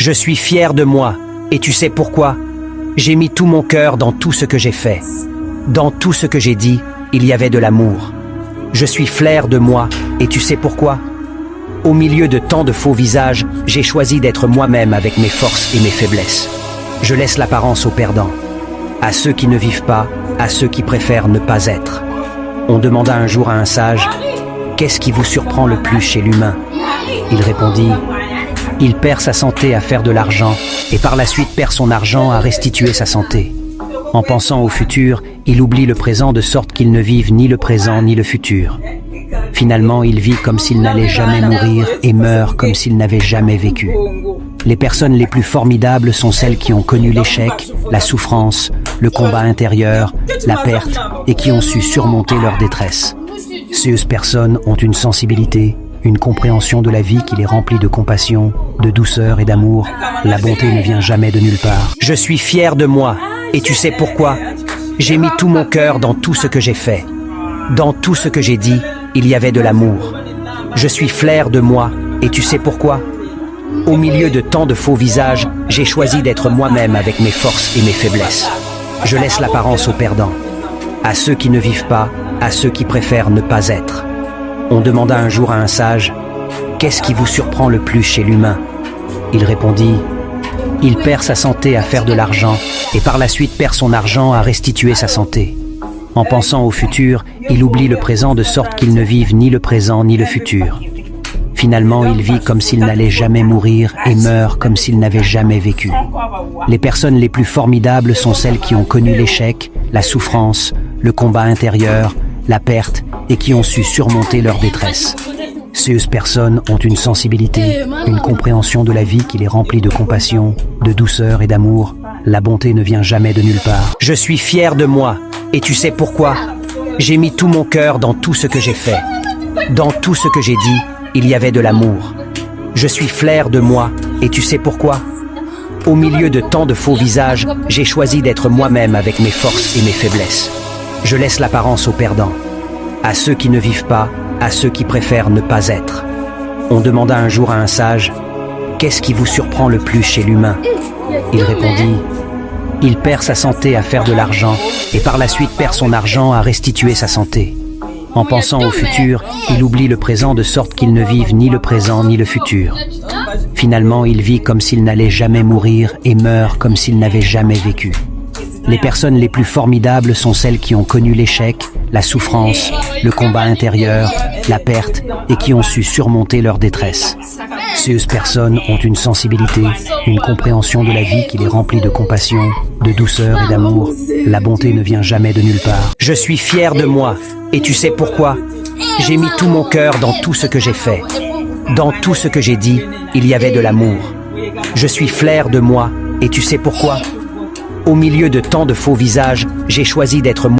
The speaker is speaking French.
Je suis fier de moi, et tu sais pourquoi? J'ai mis tout mon cœur dans tout ce que j'ai fait. Dans tout ce que j'ai dit, il y avait de l'amour. Je suis fier de moi, et tu sais pourquoi? Au milieu de tant de faux visages, j'ai choisi d'être moi-même avec mes forces et mes faiblesses. Je laisse l'apparence aux perdants, à ceux qui ne vivent pas, à ceux qui préfèrent ne pas être. On demanda un jour à un sage, « Qu'est-ce qui vous surprend le plus chez l'humain ?» Il répondit, « Il perd sa santé à faire de l'argent et par la suite perd son argent à restituer sa santé. En pensant au futur, il oublie le présent de sorte qu'il ne vive ni le présent ni le futur. Finalement, il vit comme s'il n'allait jamais mourir et meurt comme s'il n'avait jamais vécu. Les personnes les plus formidables sont celles qui ont connu l'échec, la souffrance, le combat intérieur, la perte et qui ont su surmonter leur détresse. Ces personnes ont une sensibilité, une compréhension de la vie qui les remplit de compassion, de douceur et d'amour. La bonté ne vient jamais de nulle part. Je suis fier de moi, et tu sais pourquoi? J'ai mis tout mon cœur dans tout ce que j'ai fait. Dans tout ce que j'ai dit, il y avait de l'amour. Je suis fier de moi, et tu sais pourquoi? Au milieu de tant de faux visages, j'ai choisi d'être moi-même avec mes forces et mes faiblesses. Je laisse l'apparence aux perdants, à ceux qui ne vivent pas, à ceux qui préfèrent ne pas être. On demanda un jour à un sage, « Qu'est-ce qui vous surprend le plus chez l'humain ?» Il répondit, « Il perd sa santé à faire de l'argent et par la suite perd son argent à restituer sa santé. En pensant au futur, il oublie le présent de sorte qu'il ne vive ni le présent ni le futur. Finalement, il vit comme s'il n'allait jamais mourir et meurt comme s'il n'avait jamais vécu. Les personnes les plus formidables sont celles qui ont connu l'échec, la souffrance, le combat intérieur, la perte et qui ont su surmonter leur détresse. Ces personnes ont une sensibilité, une compréhension de la vie qui les remplit de compassion, de douceur et d'amour. La bonté ne vient jamais de nulle part. Je suis fier de moi, et tu sais pourquoi? J'ai mis tout mon cœur dans tout ce que j'ai fait. Dans tout ce que j'ai dit, il y avait de l'amour. Je suis fier de moi, et tu sais pourquoi? Au milieu de tant de faux visages, j'ai choisi d'être moi-même avec mes forces et mes faiblesses. Je laisse l'apparence aux perdants, à ceux qui ne vivent pas, à ceux qui préfèrent ne pas être. On demanda un jour à un sage, « Qu'est-ce qui vous surprend le plus chez l'humain ?» Il répondit, « Il perd sa santé à faire de l'argent et par la suite perd son argent à restituer sa santé. En pensant au futur, il oublie le présent de sorte qu'il ne vive ni le présent ni le futur. Finalement, il vit comme s'il n'allait jamais mourir et meurt comme s'il n'avait jamais vécu. Les personnes les plus formidables sont celles qui ont connu l'échec, la souffrance, le combat intérieur, la perte et qui ont su surmonter leur détresse. Ces personnes ont une sensibilité, une compréhension de la vie qui les remplit de compassion, de douceur et d'amour. La bonté ne vient jamais de nulle part. Je suis fier de moi, et tu sais pourquoi? J'ai mis tout mon cœur dans tout ce que j'ai fait. Dans tout ce que j'ai dit, il y avait de l'amour. Je suis fier de moi, et tu sais pourquoi? Au milieu de tant de faux visages, j'ai choisi d'être moi.